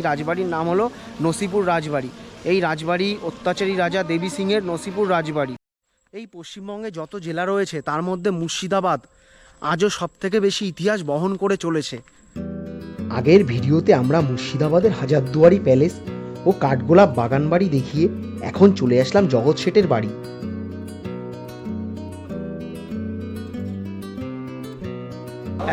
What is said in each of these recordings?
রাজবাড়ির নাম হলো নসিপুর রাজবাড়ি। এই রাজবাড়ি অত্যাচারী রাজা দেবী সিংয়ের নসিপুর রাজবাড়ি। এই পশ্চিমবঙ্গে যত জেলা রয়েছে তার মধ্যে মুর্শিদাবাদ আজও সবথেকে বেশি ইতিহাস বহন করে চলেছে। আগের ভিডিওতে আমরা মুর্শিদাবাদের হাজারদুয়ারি প্যালেস ও কাঠগোলাপ বাগান বাড়ি দেখিয়ে এখন চলে আসলাম জগৎ শেঠের বাড়ি।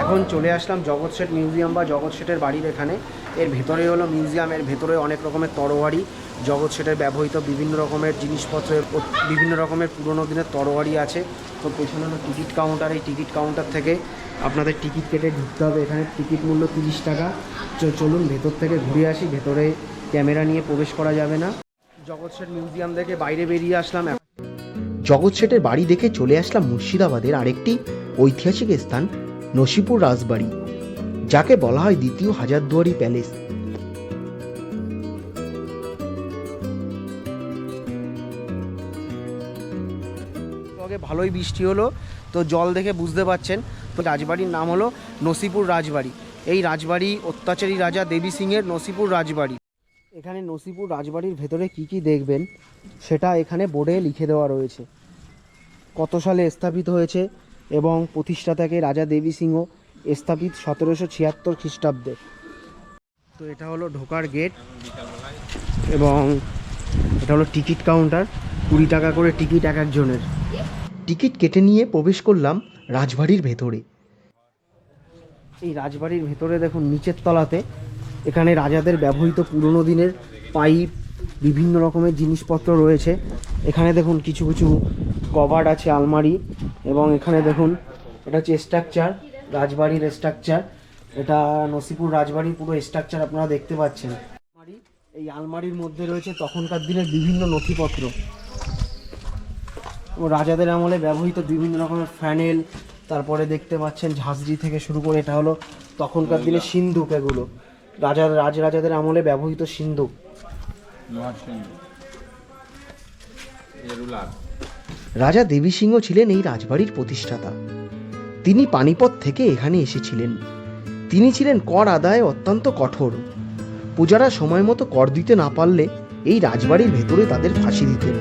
এখন চলে আসলাম জগৎ শেঠ মিউজিয়াম বা জগৎ শেঠের বাড়ির এখানে। এর ভেতরে হলো মিউজিয়াম, এর ভেতরে অনেক রকমের তরবারি, জগৎ শেঠের ব্যবহৃত বিভিন্ন রকমের জিনিসপত্রের বিভিন্ন রকমের পুরনো দিনের তরবারি আছে। তো পেছনে হলো টিকিট কাউন্টার। এই টিকিট কাউন্টার থেকে আপনাদের টিকিট কেটে ঢুকতে হবে। এখানে টিকিট মূল্য 30 টাকা। চলুন ভেতর থেকে ঘুরে আসি। ভেতরে ক্যামেরা নিয়ে প্রবেশ করা যাবে না। জগৎ শেঠ মিউজিয়াম দেখে বাইরে বেরিয়ে আসলাম। জগৎ শেঠের বাড়ি দেখে চলে আসলাম মুর্শিদাবাদের আরেকটি ঐতিহাসিক স্থান নসিপুর রাজবাড়ি, যাকে বলা হয় দ্বিতীয় হাজারদুয়ারি প্যালেস। আগে ভালোই বৃষ্টি হলো, তো জল দেখে বুঝতে পারছেন তো রাজবাড়ির নাম হলো নসিপুর রাজবাড়ি। এই রাজবাড়ি অত্যাচারী রাজা দেবী সিংয়ের নসিপুর রাজবাড়ি। এখানে নসিপুর রাজবাড়ির ভেতরে কি কি দেখবেন সেটা এখানে বোর্ডে লিখে দেওয়া রয়েছে। কত সালে স্থাপিত হয়েছে এবং প্রতিষ্ঠাতাকে রাজা দেবী সিংহ, স্থাপিত 1776 খ্রিস্টাব্দে। তো এটা হলো ঢোকার গেট এবং এটা হলো টিকিট কাউন্টার। 20 টাকা করে টিকিট এক একজনের। টিকিট কেটে নিয়ে প্রবেশ করলাম রাজবাড়ির ভেতরে। এই রাজবাড়ির ভেতরে দেখুন নিচের তলাতে এখানে রাজাদের ব্যবহৃত পুরনো দিনের পাইপ, বিভিন্ন রকমের জিনিসপত্র রয়েছে। এখানে দেখুন কিছু কিছু কভার আছে, আলমারি, এবং এখানে দেখুন এটা হচ্ছে স্ট্রাকচার, রাজবাড়ির স্ট্রাকচার। এটা নসিপুর রাজবাড়ির পুরো স্ট্রাকচার আপনারা দেখতে পাচ্ছেন। এই আলমারির মধ্যে রয়েছে তখনকার দিনের বিভিন্ন নথিপত্র ও রাজাদের আমলে ব্যবহৃত বিভিন্ন রকমের ফ্যানেল। তারপরে দেখতে পাচ্ছেন ঝাঁঝরি থেকে শুরু করে এটা হলো তখনকার দিনে সিন্ধুক। এগুলো রাজাদের আমলে ব্যবহৃত সিন্ধুক। রাজা দেবী সিংহ ছিলেন এই রাজবাড়ির প্রতিষ্ঠাতা। তিনি পানিপথ থেকে এখানে এসেছিলেন। তিনি ছিলেন কর আদায়ে অত্যন্ত কঠোর। প্রজারা সময় মতো কর দিতে না পারলে এই রাজবাড়ির ভেতরে তাদের ফাঁসি দিতেন।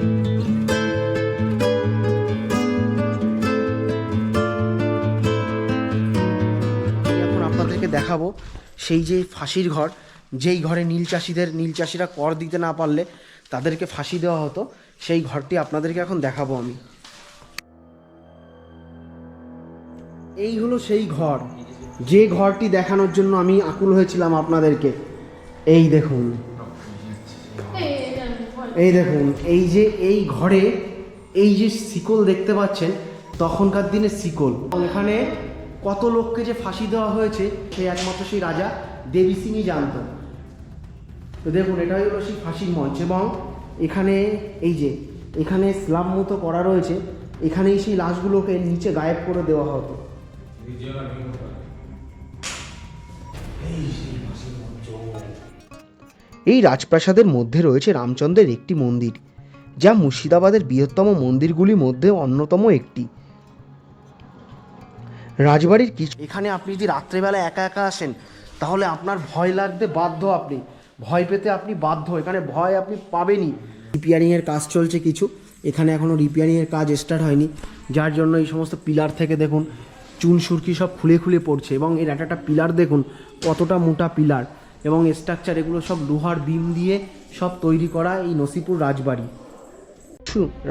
এখন আপনাদেরকে দেখাবো সেই যে ফাঁসির ঘর, যেই ঘরে নীল চাষিরা কর দিতে না পারলে তাদেরকে ফাঁসি দেওয়া হতো, সেই ঘরটি আপনাদেরকে এখন দেখাবো আমি। এই হলো সেই ঘর, যে ঘরটি দেখানোর জন্য আমি আকুল হয়েছিলাম আপনাদেরকে। এই দেখুন, এই ঘরে এই যে শিকল দেখতে পাচ্ছেন, তখনকার দিনের শিকল। এখানে কত লোককে যে ফাঁসি দেওয়া হয়েছে সেই একমাত্র সেই রাজা দেবী সিংই জানত। তো দেখুন এটা হলো সেই ফাঁসির মঞ্চ, এবং এখানে এখানে স্ল্যাব মতো করা রয়েছে। এখানেই সেই লাশগুলোকে নিচে গায়েব করে দেওয়া হতো। এই রাজপ্রাসাদের মধ্যে রয়েছে রামচন্দ্রের একটি মন্দির, যা মুর্শিদাবাদের বৃহত্তম মন্দিরগুলির মধ্যে অন্যতম একটি। রাজবাড়ির কিছু এখানে আপনি যদি রাত্রেবেলা একা একা আসেন তাহলে আপনার ভয় লাগতে বাধ্য, আপনি ভয় পেতে আপনি বাধ্য। এখানে ভয় আপনি পাবেনই। রিপেয়ারিংয়ের কাজ চলছে কিছু, এখানে এখনও রিপেয়ারিংয়ের কাজ স্টার্ট হয়নি, যার জন্য এই সমস্ত পিলার থেকে দেখুন চুন সুরকি সব খুলে খুলে পড়ছে। এবং এর একটা পিলার দেখুন কতটা মোটা পিলার এবং স্ট্রাকচার, এগুলো সব লোহার বিম দিয়ে সব তৈরি করা এই নসিপুর রাজবাড়ি।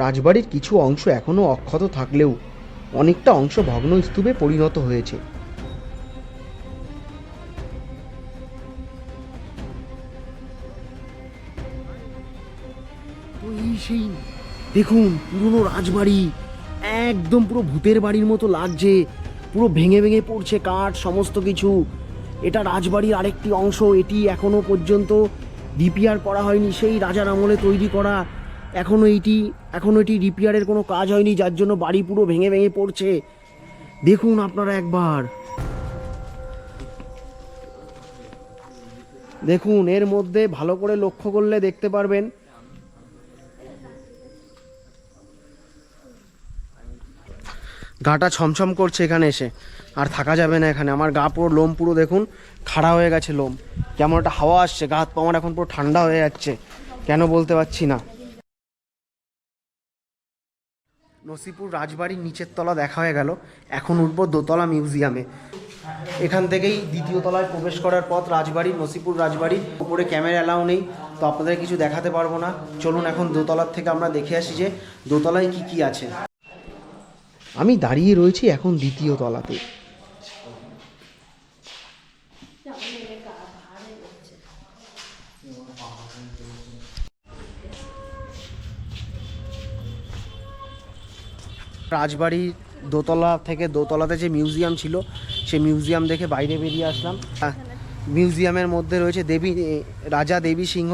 রাজবাড়ির কিছু অংশ এখনও অক্ষত থাকলেও অনেকটা অংশ ভগ্নস্তূপে পরিণত হয়েছে। তো এই সেই দেখুন পুরনো রাজবাড়ি, একদম পুরো ভূতের বাড়ির মতো লাগছে, পুরো ভেঙে ভেঙে পড়ছে কাঠ সমস্ত কিছু। এটা রাজবাড়ির আরেকটি অংশ, এটি এখনো পর্যন্ত রিপেয়ার করা হয়নি, সেই রাজার আমলে তৈরি করা। এখনো এটি রিপেয়ারের কোনো কাজ হয়নি, যার জন্য বাড়ি পুরো ভেঙে ভেঙে পড়ছে। দেখুন আপনারা একবার দেখুন, এর মধ্যে ভালো করে লক্ষ্য করলে দেখতে পারবেন গাটা ছমছম করছে এখানে এসে, আর থাকা যাবে না এখানে। আমার গা পুরো লোম পুরো দেখুন খাড়া হয়ে গেছে, লোম কেমন একটা হাওয়া আসছে, গা হাত পা আমার এখন পুরো ঠান্ডা হয়ে যাচ্ছে, কেন বলতে পারছি না। নসিপুর রাজবাড়ির নিচের তলা দেখা হয়ে গেল, এখন উঠবো দোতলা মিউজিয়ামে। এখান থেকেই দ্বিতীয় তলায় প্রবেশ করার পথ রাজবাড়ির, নসিপুর রাজবাড়ির। উপরে ক্যামেরা অ্যালাউ নেই, তো আপনাদের কিছু দেখাতে পারবো না। চলুন এখন দোতলার থেকে আমরা দেখে আসি যে দোতলায় কি কি আছে। আমি দাঁড়িয়ে রয়েছি এখন দ্বিতীয় তলাতে। রাজবাড়ির দোতলা থেকে, দোতলাতে যে মিউজিয়াম ছিল সেই মিউজিয়াম দেখে বাইরে বেরিয়ে আসলাম। মিউজিয়ামের মধ্যে রয়েছে রাজা দেবী সিংহ,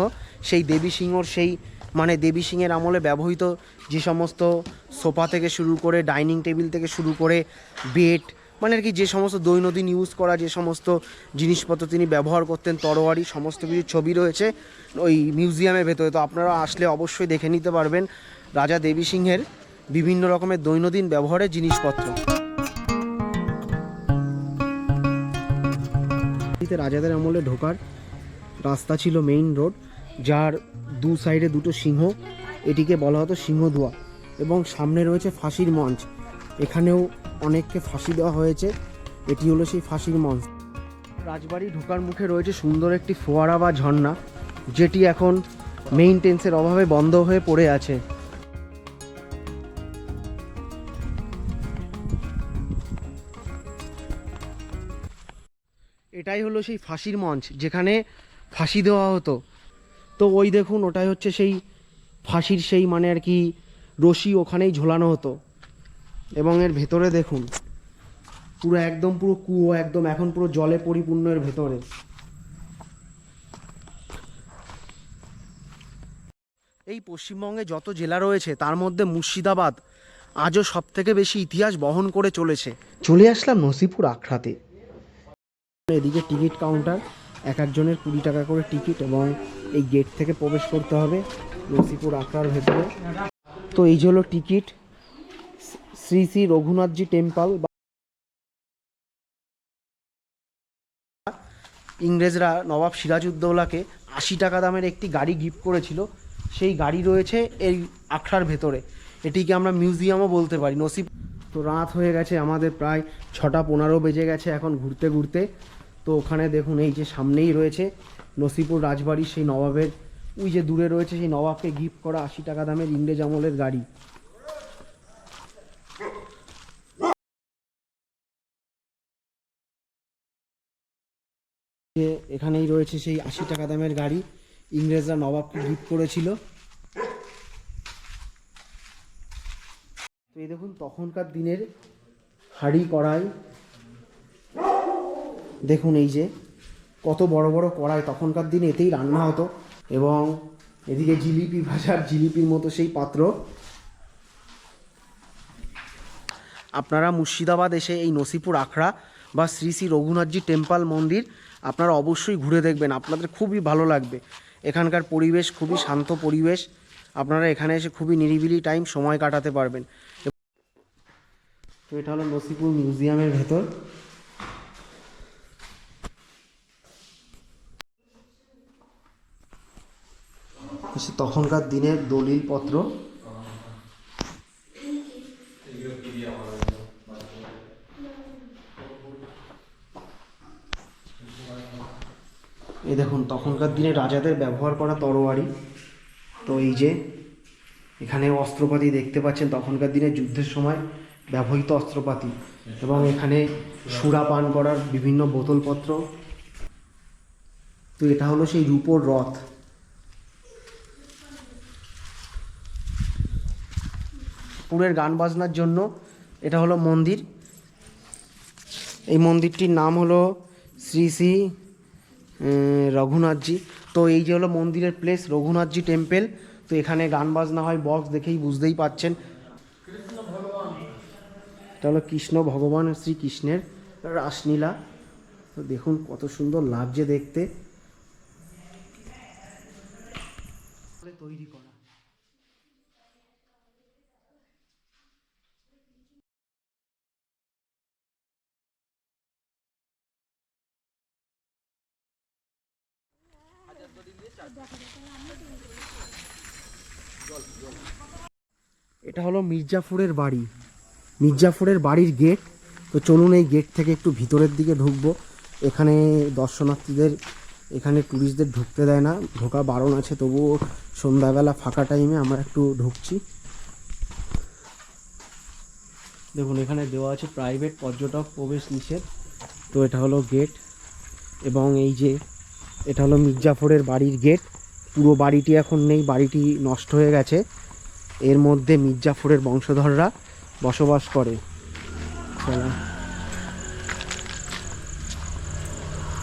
সেই দেবী সিংহর সেই মানে দেবী সিংহের আমলে ব্যবহৃত যে সমস্ত সোফা থেকে শুরু করে, ডাইনিং টেবিল থেকে শুরু করে, বেড, মানে আর কি যে সমস্ত দৈনন্দিন ইউজ করা যে সমস্ত জিনিসপত্র তিনি ব্যবহার করতেন, তরোয়ারি, সমস্ত কিছু ছবি রয়েছে ওই মিউজিয়ামের ভেতরে। তো আপনারা আসলে অবশ্যই দেখে নিতে পারবেন রাজা দেবী সিংহের বিভিন্ন রকমের দৈনন্দিন ব্যবহারের জিনিসপত্র। রাজাদের আমলে ঢোকার রাস্তা ছিল মেইন রোড, যার দু সাইডে দুটো সিংহ, এটিকে বলা হতো সিংহদুয়া, এবং সামনে রয়েছে ফাঁসির মঞ্চ, এখানেও অনেককে ফাঁসি দেওয়া হয়েছে, এটি হলো সেই ফাঁসির মঞ্চ। রাজবাড়ি ঢোকার মুখে রয়েছে সুন্দর একটি ফোয়ারা বা ঝর্ণা, যেটি এখন মেইনটেন্সের অভাবে বন্ধ হয়ে পড়ে আছে। এটাই হলো সেই ফাঁসির মঞ্চ যেখানে ফাঁসি দেওয়া হতো। তো ওই দেখুন ওটাই হচ্ছে সেই ফাঁসির সেই মানে আর কি রশি, ওখানেই ঝোলানো হতো। এবং এর ভেতরে দেখুন পুরো একদম পুরো কুয়ো, একদম এখন পুরো জলে পরিপূর্ণ এর ভেতরে। এই পশ্চিমবঙ্গে যত জেলা রয়েছে তার মধ্যে মুর্শিদাবাদ আজও সব থেকে বেশি ইতিহাস বহন করে চলেছে। চলে আসলাম নসিপুর আখড়াতে। এদিকে টিকিট কাউন্টার, এক একজনের 20 টাকা করে টিকিট, এবং এই গেট থেকে প্রবেশ করতে হবে নসিপুর আখড়ার ভেতরে। তো এই যে হলো টিকিট। শ্রী শ্রী রঘুনাথজি টেম্পল, ইংরেজরা নবাব সিরাজউদ্দৌলাকে 80 টাকা দামের একটি গাড়ি গিফট করেছিল, সেই গাড়ি রয়েছে এই আখড়ার ভেতরে। এটিকে আমরা মিউজিয়ামও বলতে পারি। নসিব তো রাত হয়ে গেছে, আমাদের প্রায় 6:15 বেজে গেছে এখন ঘুরতে ঘুরতে। তো ওখানে দেখুন এই যে সামনেই রয়েছে নসিপুর রাজবাড়ির সেই নবাবের, ওই যে দূরে রয়েছে সেই নবাবকে গিফট করা 80 টাকা দামের ইংরেজ আমলের গাড়ি। এখানেই রয়েছে সেই 80 টাকা দামের গাড়ি, ইংরেজরা নবাবকে গিফট করেছিল। তো এই দেখুন তখনকার দিনের হাঁড়ি কড়াই, দেখুন এই যে কত বড় বড় কড়াই, তখনকার দিনে এতেই রান্না হতো। এবং এদিকে জিলিপি ভাজার জিলিপির মতো সেই পাত্র। আপনারা মুর্শিদাবাদ এসে এই নসিপুর আখড়া বা শ্রী শ্রী রঘুনাথজি টেম্পল মন্দির আপনারা অবশ্যই ঘুরে দেখবেন, আপনাদের খুবই ভালো লাগবে। এখানকার পরিবেশ খুবই শান্ত পরিবেশ, আপনারা এখানে এসে খুবই নিরিবিলি টাইম সময় কাটাতে পারবেন। তো এটা হলো নসিপুর মিউজিয়ামের ভেতর। তখনকার দিনের দলিলপত্র, এই দেখুন তখনকার দিনে রাজাদের ব্যবহার করা তরোয়ারি। তো এই যে এখানে অস্ত্রপাতি দেখতে পাচ্ছেন, তখনকার দিনে যুদ্ধের সময় ব্যবহৃত অস্ত্রপাতি, এবং এখানে সুরা পান করার বিভিন্ন বোতলপত্র। তো এটা হলো সেই রূপোর রথ। পুরের গান বাজনার জন্য এটা হলো মন্দির। এই মন্দিরটির নাম হলো শ্রী শ্রী রঘুনাথজি। তো এই যে হলো মন্দিরের প্লেস, রঘুনাথজি টেম্পল। তো এখানে গান বাজনা হয়, বক্স দেখেই বুঝতেই পাচ্ছেন। এটা হলো কৃষ্ণ ভগবান শ্রীকৃষ্ণের রাসলীলা। তো দেখুন কত সুন্দর লাগছে দেখতে, তৈরি করা। এটা হলো মির্জাফরের বাড়ি, মির্জাফরের বাড়ির গেট। তো চলুন এই গেট থেকে একটু ভিতরের দিকে ঢুকবো। এখানে দর্শনার্থীদের, এখানে ট্যুরিস্টদের ঢুকতে দেয় না, ঢোকা বারণ আছে, তবুও সন্ধ্যাবেলা ফাঁকা টাইমে আমরা একটু ঢুকছি। দেখুন এখানে দেওয়া আছে প্রাইভেট পর্যটক প্রবেশ নিষেধ। তো এটা হলো গেট, এবং এই যে এটা হলো মির্জাফরের বাড়ির গেট। পুরো বাড়িটি এখন নেই, বাড়িটি নষ্ট হয়ে গেছে। এর মধ্যে মির্জাফরের বংশধররা বসবাস করে।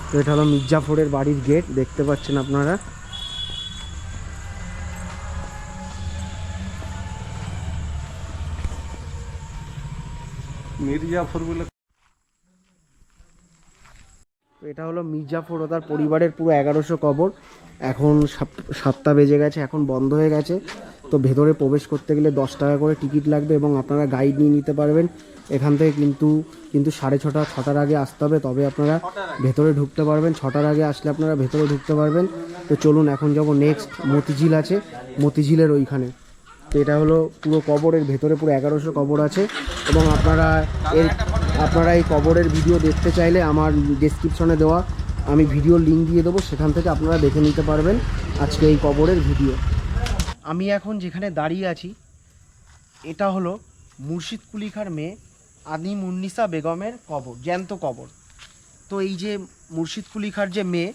তো এটা হলো মির্জাফরের বাড়ির গেট, দেখতে পাচ্ছেন আপনারা। মির্জাফর বলে এটা হলো মির্জাফর ও তার পরিবারের পুরো 1100 কবর। এখন 7টা বেজে গেছে, এখন বন্ধ হয়ে গেছে। তো ভেতরে প্রবেশ করতে গেলে 10 টাকা করে টিকিট লাগবে, এবং আপনারা গাইড নিয়ে নিতে পারবেন এখান থেকে। কিন্তু 6টার আগে আসতে হবে, তবে আপনারা ভেতরে ঢুকতে পারবেন। 6টার আগে আসলে আপনারা ভেতরে ঢুকতে পারবেন। তো চলুন এখন যাব নেক্সট মতিঝিল আছে, মতিঝিলের ওইখানে। তো এটা হলো পুরো কবরের ভেতরে পুরো 1100 কবর আছে, এবং আপনারা এই কবরের ভিডিও দেখতে চাইলে আমার ডেসক্রিপশনে দেওয়া আমি ভিডিও লিঙ্ক দিয়ে দেবো, সেখান থেকে আপনারা দেখে নিতে পারবেন আজকে এই কবরের ভিডিও। আমি এখন যেখানে দাঁড়িয়ে আছি এটা হলো মুর্শিদ কুলি খাঁর মেয়ে আদিমুন্নিসা বেগমের কবর, জ্যান্ত কবর। তো এই যে মুর্শিদ কুলি খাঁর যে মেয়ে,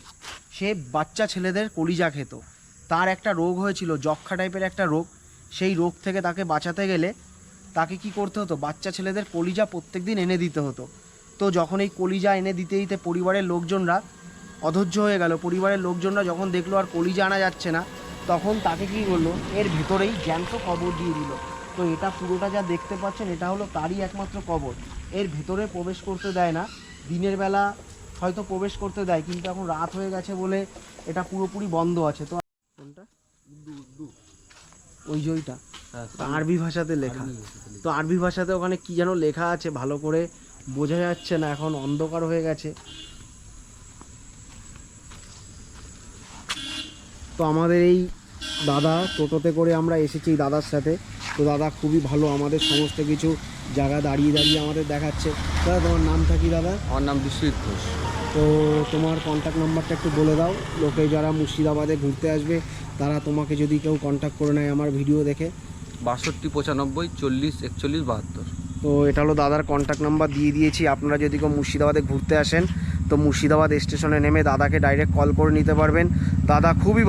সে বাচ্চা ছেলেদের কলিজা খেত। তার একটা রোগ হয়েছিল, যক্ষা টাইপের একটা রোগ। সেই রোগ থেকে তাকে বাঁচাতে গেলে তাকে কি করতে হতো, বাচ্চা ছেলেদের কলিজা প্রত্যেক দিন এনে দিতে হতো। তো যখন এই কলিজা এনে দিতে দিতে পরিবারের লোকজনরা অধৈর্য হয়ে গেল, পরিবারের লোকজনরা যখন দেখলো আর কলিজা আনা যাচ্ছে না, তখন তাকে কি করলো, এর ভেতরেই জ্যান্ত কবর দিয়ে দিল। তো এটা পুরোটা যা দেখতে পাচ্ছেন এটা হলো তারই একমাত্র কবর। এর ভেতরে প্রবেশ করতে দেয় না, দিনের বেলা হয়তো প্রবেশ করতে দেয়, কিন্তু এখন রাত হয়ে গেছে বলে এটা পুরোপুরি বন্ধ আছে। তো কোনটা ওই যে ওইটা আরবি ভাষাতে লেখা, তো আরবি ভাষাতে ওখানে কি যেন লেখা আছে, ভালো করে বোঝা যাচ্ছে না, এখন অন্ধকার হয়ে গেছে। তো আমাদের এই দাদা, টোটোতে করে আমরা এসেছি দাদার সাথে। তো দাদা খুবই ভালো, আমাদের সমস্ত কিছু জায়গা দাঁড়িয়ে দাঁড়িয়ে আমাদের দেখাচ্ছে। দাদা তোমার নামটা কি দাদা? আমার নাম বিশ্বজিৎ ঘোষ। তো তোমার কন্ট্যাক্ট নাম্বারটা একটু বলে দাও, লোকে যারা মুর্শিদাবাদে ঘুরতে আসবে তারা তোমাকে যদি কেউ কন্ট্যাক্ট করে নেয় আমার ভিডিও দেখে। 62 95 40 41 72। তো এটা হলো দাদার কন্ট্যাক্ট নাম্বার দিয়ে দিয়েছি। আপনারা যদি কেউ মুর্শিদাবাদে ঘুরতে আসেন তো মুর্শিদাবাদ স্টেশনে নেমে দাদাকে ডাইরেক্ট কল করে নিতে পারবেন। দাদা খুবই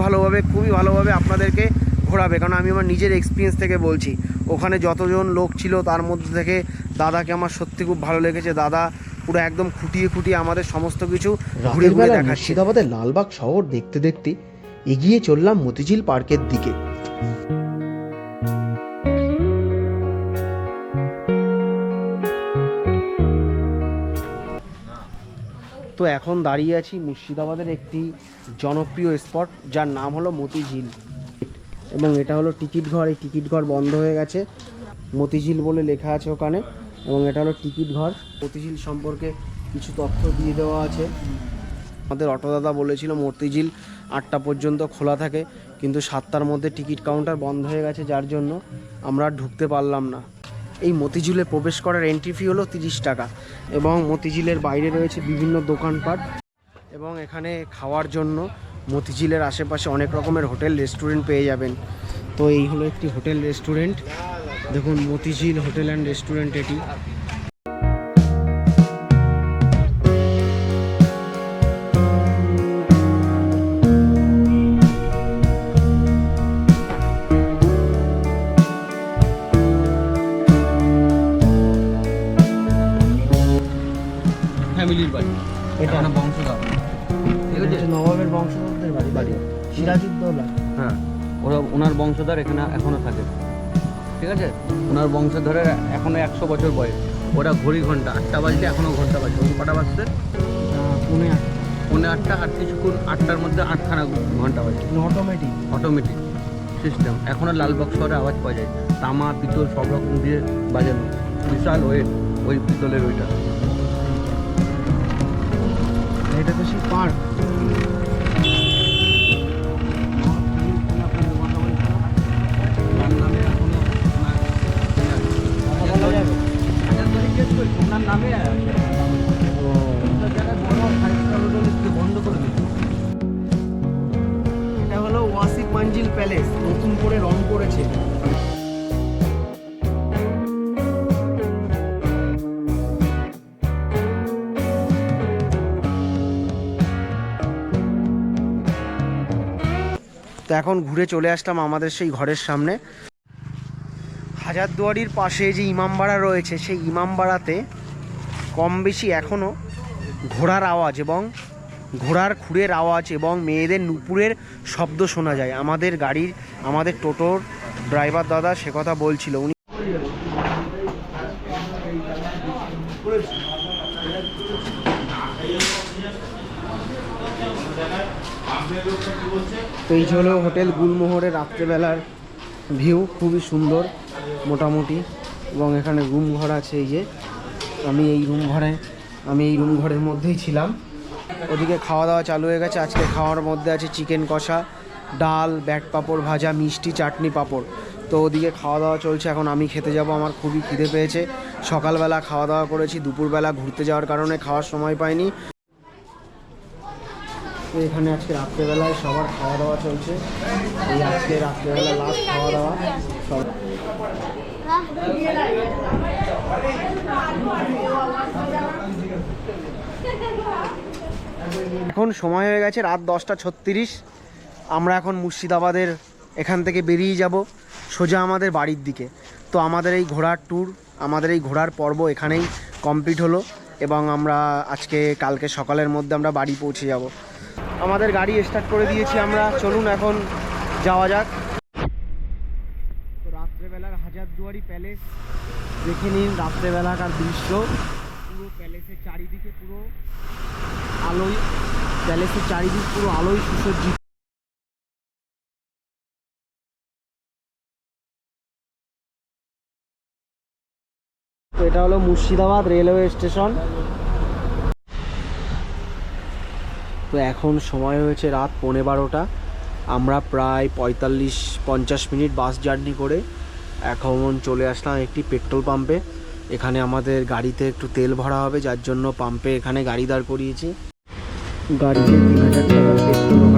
ভালোভাবে আপনাদেরকে ঘোরাবে, কারণ আমি আমার নিজের এক্সপিরিয়েন্স থেকে বলছি। ওখানে যতজন লোক ছিল তার মধ্যে থেকে দাদাকে আমার সত্যি খুব ভালো লেগেছে। দাদা পুরো একদম খুঁটিয়ে আমাদের সমস্ত কিছু ঘুরে ঘুরে দেখাচ্ছে। মুর্শিদাবাদের লালবাগ শহর দেখতে দেখতে এগিয়ে চললাম মতিঝিল পার্কের দিকে। তো এখন দাঁড়িয়ে আছি মুর্শিদাবাদের একটি জনপ্রিয় স্পট, যার নাম হলো মতিঝিল, এবং এটা হলো টিকিট ঘর। এই টিকিট ঘর বন্ধ হয়ে গেছে, মতিঝিল বলে লেখা আছে ওখানে, এবং এটা হলো টিকিট ঘর। মতিঝিল সম্পর্কে কিছু তথ্য দিয়ে দেওয়া আছে। আমাদের অটোদাদা বলেছিল মতিঝিল 8টা পর্যন্ত খোলা থাকে, কিন্তু 7টার মধ্যে টিকিট কাউন্টার বন্ধ হয়ে গেছে, যার জন্য আমরা ঢুকতে পারলাম না। এই মতিঝিলে প্রবেশ করার এন্ট্রি ফি হলো 30 টাকা, এবং মতিঝিলের বাইরে রয়েছে বিভিন্ন দোকানপাট, এবং এখানে খাওয়ার জন্য মতিঝিলের আশেপাশে অনেক রকমের হোটেল রেস্টুরেন্ট পেয়ে যাবেন। তো এই হলো একটি হোটেল রেস্টুরেন্ট, দেখুন মতিঝিল হোটেল অ্যান্ড রেস্টুরেন্ট এটি। ফ্যামিলির বাড়ি, এটা এটা বংশধর। ঠিক আছে, নবাবের বংশধরদের বাড়ি সিরাজউদ্দৌলা। হ্যাঁ, ওনার বংশধর এখানে এখনো থাকে। ঠিক আছে, ওনার বংশধরের এখনো 100 বছর বয়স। ওরা ঘড়ি ঘন্টা 8টা বাজলে এখনো ঘন্টা বাজছে। ওই কটা বাজছে? 8:30 আর কিছুক্ষণ 8টার মধ্যে 8খানা ঘন্টা বাজছে। Automatic system. এখনো লালবাগ শহরে আওয়াজ পাওয়া যায়, তামা পিতল সব রকম দিয়ে বাজানো। বিশাল ওয়েট ওই পিতলের ওইটা। এটা তো সেই পার্ক। স্টিল প্যালেস নতুন করে রং করেছে। তো এখন ঘুরে চলে আসলাম আমাদের সেই ঘরের সামনে। হাজারদুয়ারির পাশে যে ইমামবাড়া রয়েছে, সেই ইমামবাড়াতে কম বেশি এখনও ঘোড়ার আওয়াজ এবং ঘোড়ার খুঁড়ের আওয়াজ এবং মেয়েদের নুপুরের শব্দ শোনা যায়। আমাদের টোটোর ড্রাইভার দাদা সে কথা বলছিল। উনি তো এই হলো হোটেল গুলমোহরের রাত্রেবেলার ভিউ, খুবই সুন্দর মোটামুটি। এবং এখানে রুম ঘর আছে। এই যে আমি এই রুম ঘরের মধ্যেই ছিলাম। ওদিকে খাওয়া দাওয়া চালু হয়ে গেছে। আজকে খাওয়ার মধ্যে আছে চিকেন কষা, ডাল, ব্যাট পাঁপড় ভাজা, মিষ্টি, চাটনি, পাঁপড়। তো ওদিকে খাওয়া দাওয়া চলছে। এখন আমি খেতে যাব, আমার খুবই খিদে পেয়েছে। সকালবেলা খাওয়া দাওয়া করেছি, দুপুরবেলা ঘুরতে যাওয়ার কারণে খাওয়ার সময় পাইনি। তো এখানে আজকে রাত্রেবেলায় সবার খাওয়া দাওয়া চলছে। এই আজকে রাত্রেবেলা লাস্ট খাওয়া দাওয়া সব। এখন সময় হয়ে গেছে রাত 10:36। আমরা এখন মুর্শিদাবাদের এখান থেকে বেরিয়ে যাব সোজা আমাদের বাড়ির দিকে। তো আমাদের এই ঘোড়ার ট্যুর, আমাদের এই ঘোড়ার পর্ব এখানেই কমপ্লিট হলো এবং আমরা কালকে সকালের মধ্যে আমরা বাড়ি পৌঁছে যাব। আমাদের গাড়ি স্টার্ট করে দিয়েছি আমরা, চলুন এখন যাওয়া যাক। তো রাত্রেবেলার হাজারদুয়ারি প্যালেস দেখে নিন, রাত্রেবেলাকার দৃশ্য। পুরো প্যালেসের চারিদিকে পুরো আলোয়, প্যালেসের চারিদিক পুরো আলোয় সুসজ্জিত। তো এটা হলো মুর্শিদাবাদ রেলওয়ে স্টেশন। তো এখন সময় হয়েছে রাত 11:15। আমরা প্রায় 45-50 মিনিট বাস জার্নি করে এখন চলে আসলাম একটি পেট্রোল পাম্পে। এখানে আমাদের গাড়িতে একটু তেল ভরা হবে, যার জন্য পাম্পে এখানে গাড়ি দাঁড় করিয়েছি। গাড়িতে 3000 টাকার পেট্রোল